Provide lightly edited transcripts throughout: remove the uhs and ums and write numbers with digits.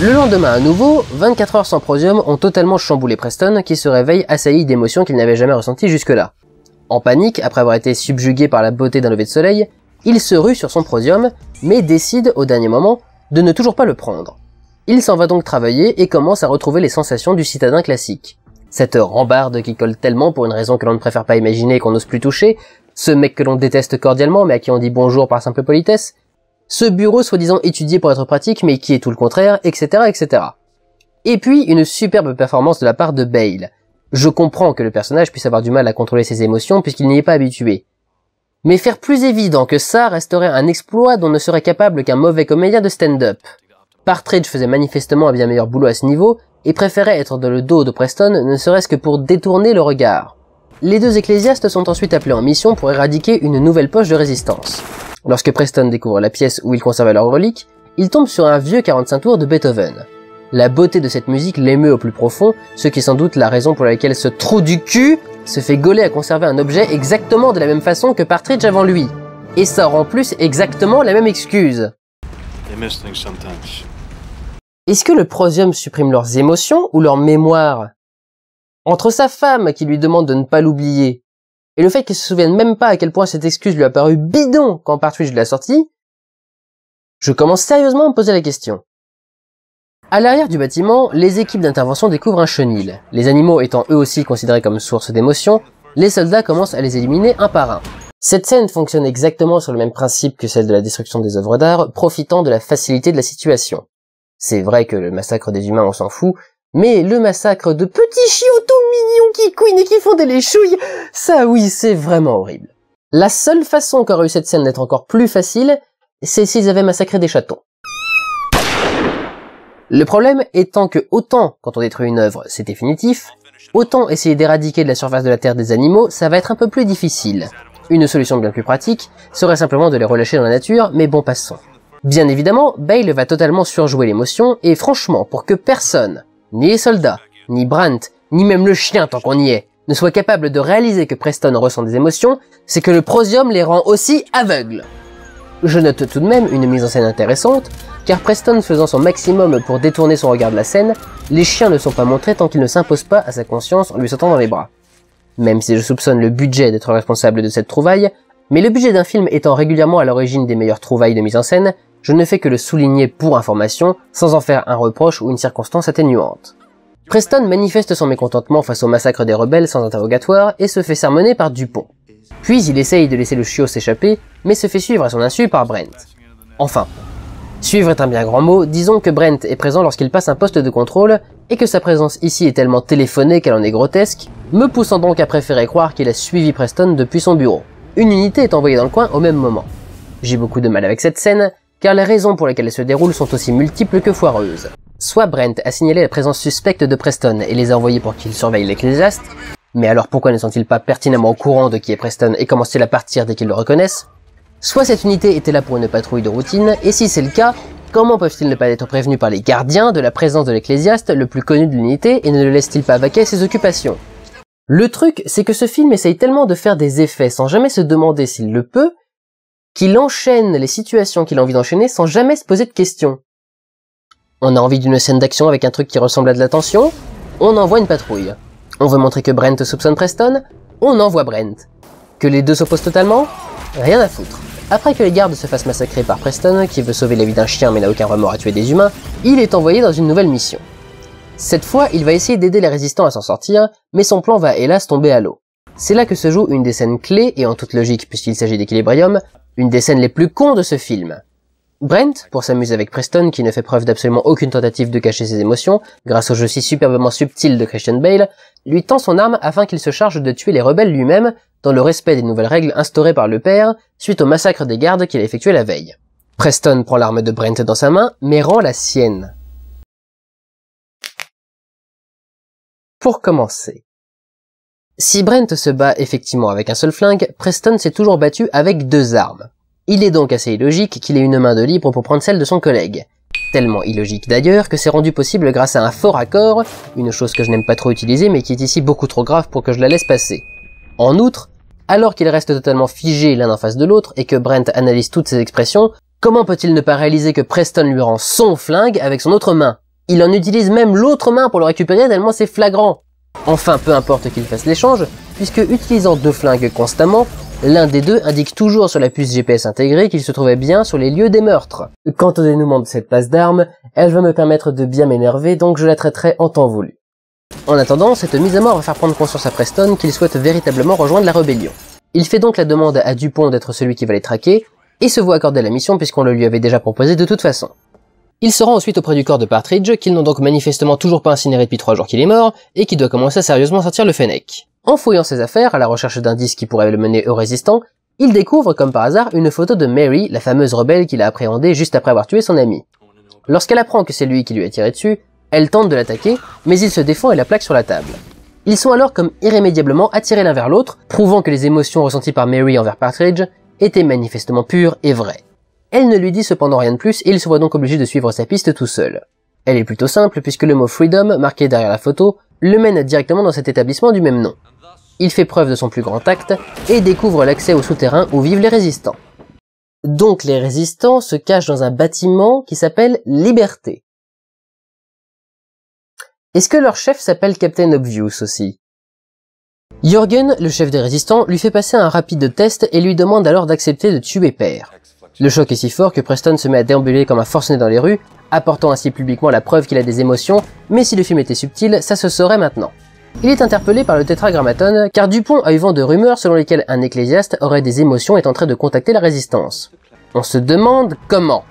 Le lendemain à nouveau, 24 heures sans Prosium ont totalement chamboulé Preston qui se réveille assailli d'émotions qu'il n'avait jamais ressenties jusque-là. En panique, après avoir été subjugué par la beauté d'un lever de soleil, il se rue sur son Prosium, mais décide au dernier moment de ne toujours pas le prendre. Il s'en va donc travailler et commence à retrouver les sensations du citadin classique. Cette rambarde qui colle tellement pour une raison que l'on ne préfère pas imaginer et qu'on n'ose plus toucher, ce mec que l'on déteste cordialement mais à qui on dit bonjour par simple politesse, ce bureau soi-disant étudié pour être pratique mais qui est tout le contraire, etc., etc. Et puis une superbe performance de la part de Bale. Je comprends que le personnage puisse avoir du mal à contrôler ses émotions puisqu'il n'y est pas habitué. Mais faire plus évident que ça resterait un exploit dont ne serait capable qu'un mauvais comédien de stand-up. Partridge faisait manifestement un bien meilleur boulot à ce niveau et préférait être dans le dos de Preston ne serait-ce que pour détourner le regard. Les deux ecclésiastes sont ensuite appelés en mission pour éradiquer une nouvelle poche de résistance. Lorsque Preston découvre la pièce où ils conservaient leurs reliques, il tombe sur un vieux 45 tours de Beethoven. La beauté de cette musique l'émeut au plus profond, ce qui est sans doute la raison pour laquelle ce trou du cul se fait gauler à conserver un objet exactement de la même façon que Partridge avant lui. Et sort en plus exactement la même excuse. Est-ce que le Prosium supprime leurs émotions ou leur mémoire? Entre sa femme qui lui demande de ne pas l'oublier, et le fait qu'il se souvienne même pas à quel point cette excuse lui a paru bidon quand Partridge l'a sortie, je commence sérieusement à me poser la question. À l'arrière du bâtiment, les équipes d'intervention découvrent un chenil. Les animaux étant eux aussi considérés comme source d'émotions, les soldats commencent à les éliminer un par un. Cette scène fonctionne exactement sur le même principe que celle de la destruction des œuvres d'art, profitant de la facilité de la situation. C'est vrai que le massacre des humains on s'en fout, mais le massacre de petits chiots tout mignons qui couinent et qui font des léchouilles, ça oui, c'est vraiment horrible. La seule façon qu'aurait eu cette scène d'être encore plus facile, c'est s'ils avaient massacré des chatons. Le problème étant que autant, quand on détruit une œuvre, c'est définitif, autant essayer d'éradiquer de la surface de la Terre des animaux, ça va être un peu plus difficile. Une solution bien plus pratique serait simplement de les relâcher dans la nature, mais bon, passons. Bien évidemment, Bale va totalement surjouer l'émotion, et franchement, pour que personne, ni les soldats, ni Brandt, ni même le chien tant qu'on y est, ne soit capable de réaliser que Preston ressent des émotions, c'est que le Prosium les rend aussi aveugles. Je note tout de même une mise en scène intéressante, car Preston faisant son maximum pour détourner son regard de la scène, les chiens ne sont pas montrés tant qu'ils ne s'imposent pas à sa conscience en lui sautant dans les bras. Même si je soupçonne le budget d'être responsable de cette trouvaille, mais le budget d'un film étant régulièrement à l'origine des meilleures trouvailles de mise en scène, je ne fais que le souligner pour information, sans en faire un reproche ou une circonstance atténuante. Preston manifeste son mécontentement face au massacre des rebelles sans interrogatoire et se fait sermonner par Dupont. Puis il essaye de laisser le chiot s'échapper, mais se fait suivre à son insu par Brent. Enfin, suivre est un bien grand mot, disons que Brent est présent lorsqu'il passe un poste de contrôle, et que sa présence ici est tellement téléphonée qu'elle en est grotesque, me poussant donc à préférer croire qu'il a suivi Preston depuis son bureau. Une unité est envoyée dans le coin au même moment. J'ai beaucoup de mal avec cette scène, car les raisons pour lesquelles elle se déroule sont aussi multiples que foireuses. Soit Brent a signalé la présence suspecte de Preston et les a envoyés pour qu'il surveille l'ecclésiaste, mais alors pourquoi ne sont-ils pas pertinemment au courant de qui est Preston et commencent-ils à partir dès qu'ils le reconnaissent? Soit cette unité était là pour une patrouille de routine, et si c'est le cas, comment peuvent-ils ne pas être prévenus par les gardiens de la présence de l'ecclésiaste le plus connu de l'unité et ne le laissent-ils pas vaquer à ses occupations? Le truc, c'est que ce film essaye tellement de faire des effets sans jamais se demander s'il le peut, qu'il enchaîne les situations qu'il a envie d'enchaîner sans jamais se poser de questions. On a envie d'une scène d'action avec un truc qui ressemble à de la tension, on envoie une patrouille. On veut montrer que Brent soupçonne Preston, on envoie Brent. Que les deux s'opposent totalement, rien à foutre. Après que les gardes se fassent massacrer par Preston, qui veut sauver la vie d'un chien mais n'a aucun remords à tuer des humains, il est envoyé dans une nouvelle mission. Cette fois, il va essayer d'aider les résistants à s'en sortir, mais son plan va hélas tomber à l'eau. C'est là que se joue une des scènes clés, et en toute logique puisqu'il s'agit d'Equilibrium, une des scènes les plus cons de ce film. Brent, pour s'amuser avec Preston qui ne fait preuve d'absolument aucune tentative de cacher ses émotions, grâce au jeu si superbement subtil de Christian Bale, lui tend son arme afin qu'il se charge de tuer les rebelles lui-même, dans le respect des nouvelles règles instaurées par le père, suite au massacre des gardes qu'il a effectué la veille. Preston prend l'arme de Brent dans sa main, mais rend la sienne. Pour commencer, si Brent se bat effectivement avec un seul flingue, Preston s'est toujours battu avec deux armes. Il est donc assez illogique qu'il ait une main de libre pour prendre celle de son collègue. Tellement illogique d'ailleurs que c'est rendu possible grâce à un faux raccord, une chose que je n'aime pas trop utiliser mais qui est ici beaucoup trop grave pour que je la laisse passer. En outre, alors qu'ils restent totalement figés l'un en face de l'autre et que Brent analyse toutes ses expressions, comment peut-il ne pas réaliser que Preston lui rend son flingue avec son autre main? Il en utilise même l'autre main pour le récupérer tellement c'est flagrant. Enfin, peu importe qu'il fasse l'échange, puisque utilisant 2 flingues constamment, l'un des deux indique toujours sur la puce GPS intégrée qu'il se trouvait bien sur les lieux des meurtres. Quant au dénouement de cette passe d'armes, elle va me permettre de bien m'énerver, donc je la traiterai en temps voulu. En attendant, cette mise à mort va faire prendre conscience à Preston qu'il souhaite véritablement rejoindre la rébellion. Il fait donc la demande à Dupont d'être celui qui va les traquer, et se voit accorder la mission puisqu'on le lui avait déjà proposé de toute façon. Il se rend ensuite auprès du corps de Partridge, qu'ils n'ont donc manifestement toujours pas incinéré depuis 3 jours qu'il est mort, et qui doit commencer à sérieusement sortir le fennec. En fouillant ses affaires, à la recherche d'indices qui pourraient le mener au résistant, il découvre comme par hasard une photo de Mary, la fameuse rebelle qu'il a appréhendée juste après avoir tué son ami. Lorsqu'elle apprend que c'est lui qui lui a tiré dessus, elle tente de l'attaquer, mais il se défend et la plaque sur la table. Ils sont alors comme irrémédiablement attirés l'un vers l'autre, prouvant que les émotions ressenties par Mary envers Partridge étaient manifestement pures et vraies. Elle ne lui dit cependant rien de plus et il se voit donc obligé de suivre sa piste tout seul. Elle est plutôt simple puisque le mot Freedom, marqué derrière la photo, le mène directement dans cet établissement du même nom. Il fait preuve de son plus grand tact et découvre l'accès au souterrain où vivent les résistants. Donc les résistants se cachent dans un bâtiment qui s'appelle Liberté. Est-ce que leur chef s'appelle Captain Obvious aussi? Jürgen, le chef des résistants, lui fait passer un rapide test et lui demande alors d'accepter de tuer Père. Le choc est si fort que Preston se met à déambuler comme un forcené dans les rues, apportant ainsi publiquement la preuve qu'il a des émotions, mais si le film était subtil, ça se saurait maintenant. Il est interpellé par le tétragrammaton, car Dupont a eu vent de rumeurs selon lesquelles un ecclésiaste aurait des émotions et est en train de contacter la résistance. On se demande comment.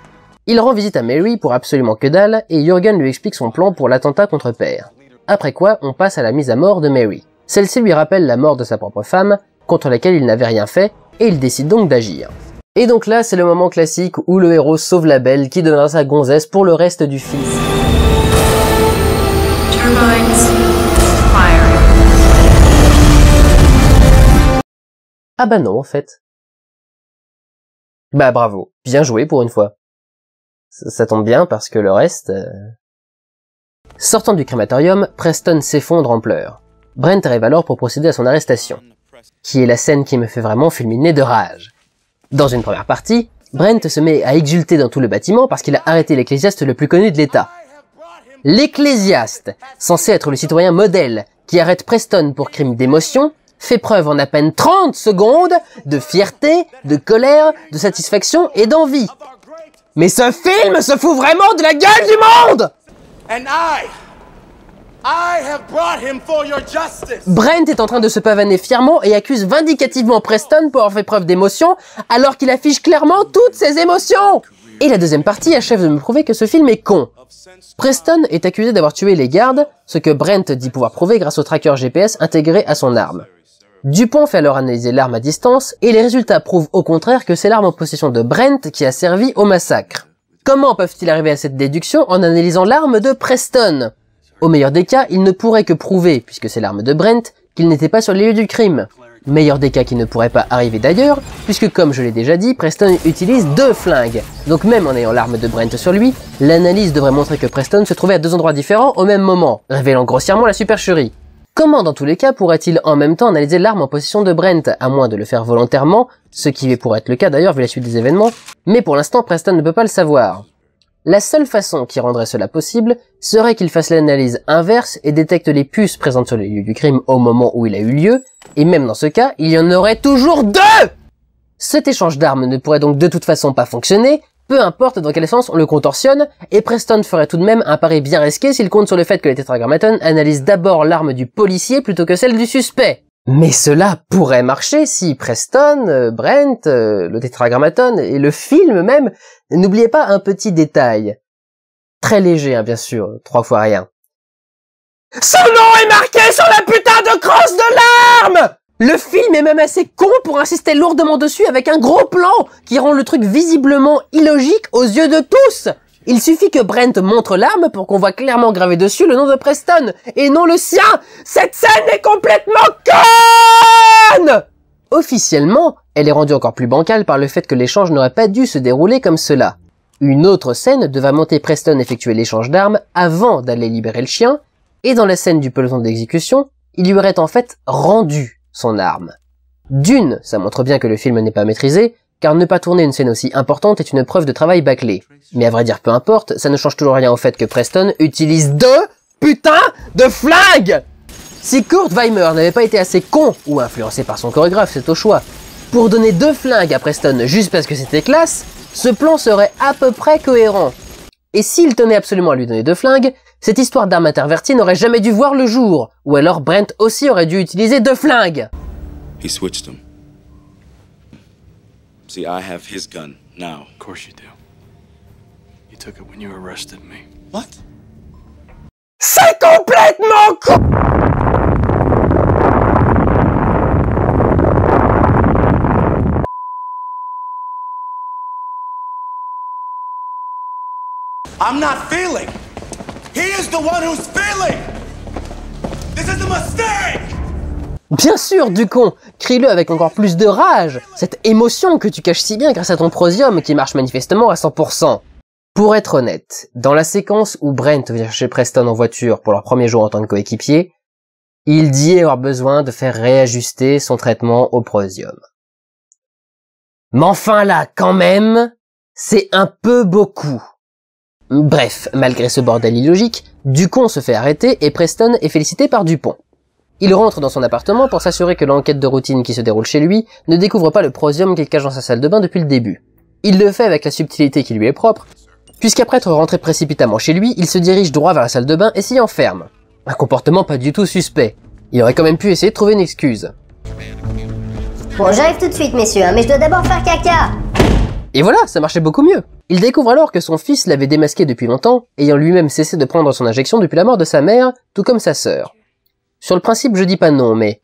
Il rend visite à Mary pour absolument que dalle, et Jürgen lui explique son plan pour l'attentat contre Père. Après quoi, on passe à la mise à mort de Mary. Celle-ci lui rappelle la mort de sa propre femme, contre laquelle il n'avait rien fait, et il décide donc d'agir. Et donc là, c'est le moment classique où le héros sauve la belle qui deviendra sa gonzesse pour le reste du film. Ah bah non, en fait. Bah bravo, bien joué pour une fois. Ça tombe bien parce que le reste... Sortant du crématorium, Preston s'effondre en pleurs. Brent arrive alors pour procéder à son arrestation, qui est la scène qui me fait vraiment fulminer de rage. Dans une première partie, Brent se met à exulter dans tout le bâtiment parce qu'il a arrêté l'ecclésiaste le plus connu de l'État. L'ecclésiaste, censé être le citoyen modèle qui arrête Preston pour crime d'émotion, fait preuve en à peine 30 secondes de fierté, de colère, de satisfaction et d'envie. Mais ce film se fout vraiment de la gueule du monde! Brent est en train de se pavaner fièrement et accuse vindicativement Preston pour avoir fait preuve d'émotion, alors qu'il affiche clairement toutes ses émotions. Et la deuxième partie achève de me prouver que ce film est con. Preston est accusé d'avoir tué les gardes, ce que Brent dit pouvoir prouver grâce au tracker GPS intégré à son arme. Dupont fait alors analyser l'arme à distance, et les résultats prouvent au contraire que c'est l'arme en possession de Brent qui a servi au massacre. Comment peuvent-ils arriver à cette déduction en analysant l'arme de Preston? Au meilleur des cas, il ne pourrait que prouver, puisque c'est l'arme de Brent, qu'il n'était pas sur les lieux du crime. Meilleur des cas qui ne pourrait pas arriver d'ailleurs, puisque comme je l'ai déjà dit, Preston utilise 2 flingues. Donc même en ayant l'arme de Brent sur lui, l'analyse devrait montrer que Preston se trouvait à 2 endroits différents au même moment, révélant grossièrement la supercherie. Comment dans tous les cas pourrait-il en même temps analyser l'arme en possession de Brent, à moins de le faire volontairement, ce qui pourrait être le cas d'ailleurs vu la suite des événements, mais pour l'instant Preston ne peut pas le savoir. La seule façon qui rendrait cela possible serait qu'il fasse l'analyse inverse et détecte les puces présentes sur les lieux du crime au moment où il a eu lieu, et même dans ce cas, il y en aurait toujours 2! Cet échange d'armes ne pourrait donc de toute façon pas fonctionner, peu importe dans quel sens on le contorsionne, et Preston ferait tout de même un pari bien risqué s'il compte sur le fait que les tétragrammaton analysent d'abord l'arme du policier plutôt que celle du suspect. Mais cela pourrait marcher si Preston, Brent, le tétragrammaton et le film même, n'oubliez pas un petit détail. Très léger, hein, bien sûr, 3 fois rien. Son nom est marqué sur la putain de crosse de l'arme! Le film est même assez con pour insister lourdement dessus avec un gros plan qui rend le truc visiblement illogique aux yeux de tous. Il suffit que Brent montre l'arme pour qu'on voit clairement gravé dessus le nom de Preston, et non le sien. Cette scène est complètement conne! Officiellement, elle est rendue encore plus bancale par le fait que l'échange n'aurait pas dû se dérouler comme cela. Une autre scène devait monter Preston effectuer l'échange d'armes avant d'aller libérer le chien, et dans la scène du peloton d'exécution, il lui aurait en fait rendu son arme. D'une, ça montre bien que le film n'est pas maîtrisé, car ne pas tourner une scène aussi importante est une preuve de travail bâclé. Mais à vrai dire, peu importe, ça ne change toujours rien au fait que Preston utilise 2 putains de flingues! Si Kurt Weimer n'avait pas été assez con, ou influencé par son chorégraphe, c'est au choix, pour donner 2 flingues à Preston juste parce que c'était classe, ce plan serait à peu près cohérent. Et s'il tenait absolument à lui donner 2 flingues, cette histoire d'arme intervertie n'aurait jamais dû voir le jour, ou alors Brent aussi aurait dû utiliser 2 flingues. He switched them. See, I have his gun now. Of course you do. You took it when you arrested me. What? C'est complètement con! I'm not feeling. He is the one who's feeling. This is a mistake. Bien sûr, du con! Crie-le avec encore plus de rage! Cette émotion que tu caches si bien grâce à ton prosium qui marche manifestement à 100%. Pour être honnête, dans la séquence où Brent vient chercher Preston en voiture pour leur premier jour en tant que coéquipier, il dit avoir besoin de faire réajuster son traitement au prosium. Mais enfin là, quand même, c'est un peu beaucoup. Bref, malgré ce bordel illogique, Ducon se fait arrêter et Preston est félicité par Dupont. Il rentre dans son appartement pour s'assurer que l'enquête de routine qui se déroule chez lui ne découvre pas le prosium qu'il cache dans sa salle de bain depuis le début. Il le fait avec la subtilité qui lui est propre, puisqu'après être rentré précipitamment chez lui, il se dirige droit vers la salle de bain et s'y enferme. Un comportement pas du tout suspect. Il aurait quand même pu essayer de trouver une excuse. Bon, j'arrive tout de suite, messieurs, mais je dois d'abord faire caca. Et voilà, ça marchait beaucoup mieux. Il découvre alors que son fils l'avait démasqué depuis longtemps, ayant lui-même cessé de prendre son injection depuis la mort de sa mère, tout comme sa sœur. Sur le principe, je dis pas non, mais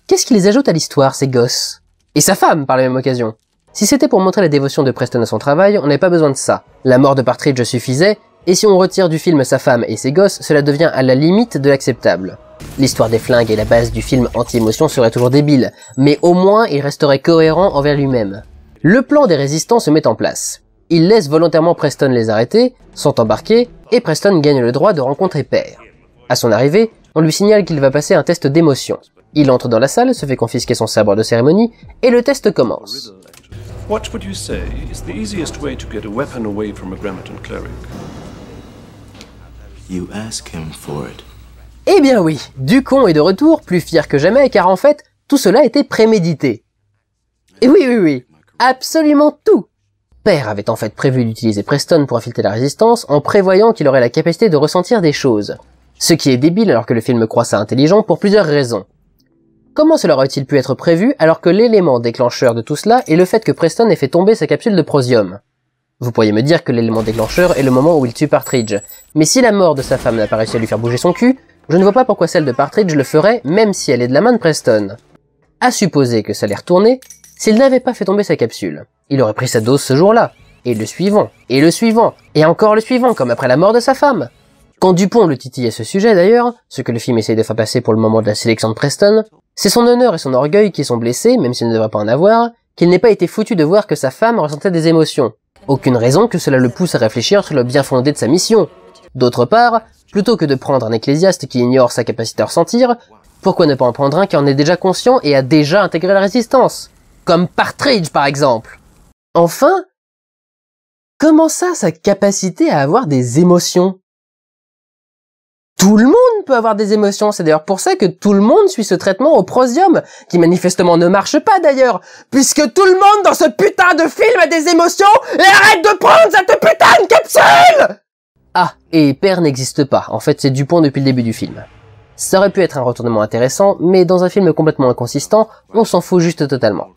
qu'est-ce qui les ajoute à l'histoire, ces gosses? Et sa femme, par la même occasion. Si c'était pour montrer la dévotion de Preston à son travail, on n'avait pas besoin de ça. La mort de Partridge suffisait, et si on retire du film sa femme et ses gosses, cela devient à la limite de l'acceptable. L'histoire des flingues et la base du film anti-émotion serait toujours débile, mais au moins il resterait cohérent envers lui-même. Le plan des résistants se met en place. Il laisse volontairement Preston les arrêter, sont embarqués, et Preston gagne le droit de rencontrer Père. À son arrivée, on lui signale qu'il va passer un test d'émotion. Il entre dans la salle, se fait confisquer son sabre de cérémonie, et le test commence. What would you say is the easiest way to get a weapon away from a Grammaton cleric? You ask him for it. Eh bien oui, Ducon est de retour, plus fier que jamais, car en fait, tout cela était prémédité. Et oui, absolument tout. Père avait en fait prévu d'utiliser Preston pour infiltrer la résistance en prévoyant qu'il aurait la capacité de ressentir des choses. Ce qui est débile alors que le film croit ça intelligent pour plusieurs raisons. Comment cela aurait-il pu être prévu alors que l'élément déclencheur de tout cela est le fait que Preston ait fait tomber sa capsule de prosium? Vous pourriez me dire que l'élément déclencheur est le moment où il tue Partridge, mais si la mort de sa femme n'a pas réussi à lui faire bouger son cul, je ne vois pas pourquoi celle de Partridge le ferait même si elle est de la main de Preston. À supposer que ça l'ait retourné, s'il n'avait pas fait tomber sa capsule, il aurait pris sa dose ce jour-là, et le suivant, et encore le suivant, comme après la mort de sa femme. Quand Dupont le titille à ce sujet d'ailleurs, ce que le film essaye de faire passer pour le moment de la sélection de Preston, c'est son honneur et son orgueil qui sont blessés, même s'il ne devrait pas en avoir, qu'il n'ait pas été foutu de voir que sa femme ressentait des émotions. Aucune raison que cela le pousse à réfléchir sur le bien fondé de sa mission. D'autre part, plutôt que de prendre un ecclésiaste qui ignore sa capacité à ressentir, pourquoi ne pas en prendre un qui en est déjà conscient et a déjà intégré la résistance? Comme Partridge par exemple. Enfin, comment ça, sa capacité à avoir des émotions? Tout le monde peut avoir des émotions, c'est d'ailleurs pour ça que tout le monde suit ce traitement au prosium, qui manifestement ne marche pas d'ailleurs, puisque tout le monde dans ce putain de film a des émotions, et arrête de prendre cette putain de capsule! Ah, et Père n'existe pas, en fait c'est Dupont depuis le début du film. Ça aurait pu être un retournement intéressant, mais dans un film complètement inconsistant, on s'en fout juste totalement.